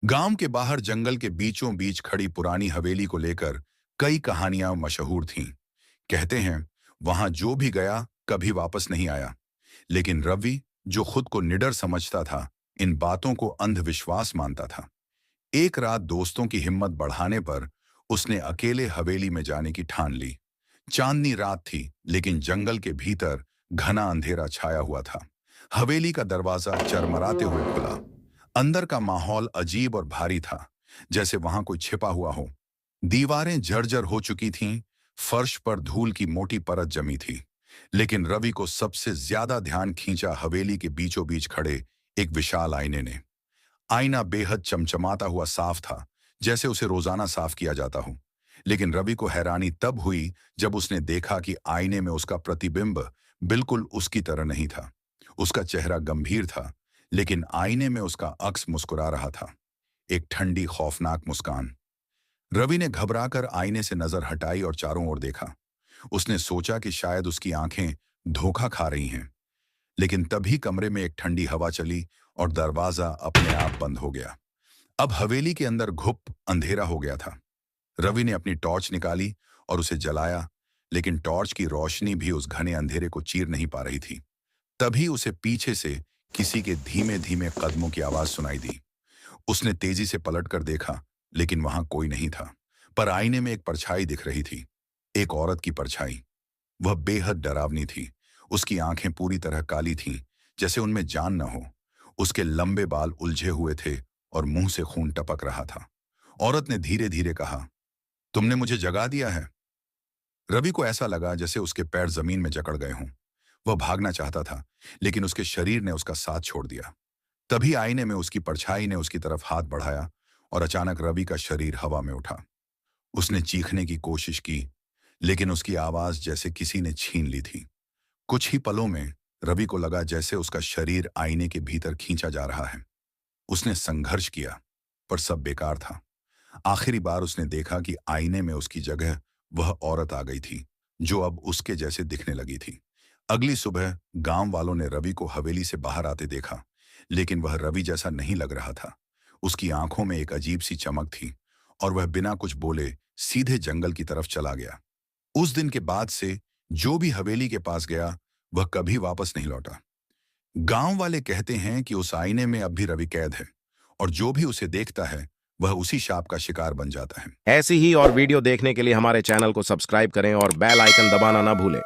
गांव के बाहर जंगल के बीचों बीच खड़ी पुरानी हवेली को लेकर कई कहानियां मशहूर थीं। कहते हैं वहां जो भी गया कभी वापस नहीं आया। लेकिन रवि, जो खुद को निडर समझता था, इन बातों को अंधविश्वास मानता था। एक रात दोस्तों की हिम्मत बढ़ाने पर उसने अकेले हवेली में जाने की ठान ली। चांदनी रात थी, लेकिन जंगल के भीतर घना अंधेरा छाया हुआ था। हवेली का दरवाजा चरमराते हुए खुला। अंदर का माहौल अजीब और भारी था, जैसे वहां कोई छिपा हुआ हो। दीवारें जर्जर हो चुकी थीं, फर्श पर धूल की मोटी परत जमी थी। लेकिन रवि को सबसे ज्यादा ध्यान खींचा हवेली के बीचों बीच खड़े एक विशाल आईने ने। आईना बेहद चमचमाता हुआ साफ था, जैसे उसे रोजाना साफ किया जाता हो। लेकिन रवि को हैरानी तब हुई जब उसने देखा कि आईने में उसका प्रतिबिंब बिल्कुल उसकी तरह नहीं था। उसका चेहरा गंभीर था, लेकिन आईने में उसका अक्स मुस्कुरा रहा था, एक ठंडी खौफनाक मुस्कान। रवि ने घबराकर आईने से नजर हटाई और चारों ओर देखा। उसने सोचा कि शायद उसकी आंखें धोखा खा रही हैं। लेकिन तभी कमरे में एक ठंडी हवा चली और दरवाजा अपने आप बंद हो गया। अब हवेली के अंदर घुप अंधेरा हो गया था। रवि ने अपनी टॉर्च निकाली और उसे जलाया, लेकिन टॉर्च की रोशनी भी उस घने अंधेरे को चीर नहीं पा रही थी। तभी उसे पीछे से किसी के धीमे धीमे कदमों की आवाज सुनाई दी। उसने तेजी से पलटकर देखा, लेकिन वहां कोई नहीं था। पर आईने में एक परछाई दिख रही थी, एक औरत की परछाई। वह बेहद डरावनी थी। उसकी आंखें पूरी तरह काली थीं, जैसे उनमें जान न हो। उसके लंबे बाल उलझे हुए थे और मुंह से खून टपक रहा था। औरत ने धीरे धीरे कहा, तुमने मुझे जगा दिया है। रवि को ऐसा लगा जैसे उसके पैर जमीन में जकड़ गए हों। वह भागना चाहता था, लेकिन उसके शरीर ने उसका साथ छोड़ दिया। तभी आईने में उसकी परछाई ने उसकी तरफ हाथ बढ़ाया और अचानक रवि का शरीर हवा में उठा। उसने चीखने की कोशिश की, लेकिन उसकी आवाज जैसे किसी ने छीन ली थी। कुछ ही पलों में रवि को लगा जैसे उसका शरीर आईने के भीतर खींचा जा रहा है। उसने संघर्ष किया, पर सब बेकार था। आखिरी बार उसने देखा कि आईने में उसकी जगह वह औरत आ गई थी, जो अब उसके जैसे दिखने लगी थी। अगली सुबह गांव वालों ने रवि को हवेली से बाहर आते देखा, लेकिन वह रवि जैसा नहीं लग रहा था। उसकी आंखों में एक अजीब सी चमक थी और वह बिना कुछ बोले सीधे जंगल की तरफ चला गया। उस दिन के बाद से जो भी हवेली के पास गया, वह कभी वापस नहीं लौटा। गांव वाले कहते हैं कि उस आईने में अब भी रवि कैद है, और जो भी उसे देखता है वह उसी शाप का शिकार बन जाता है। ऐसी ही और वीडियो देखने के लिए हमारे चैनल को सब्सक्राइब करें और बेल आइकन दबाना ना भूलें।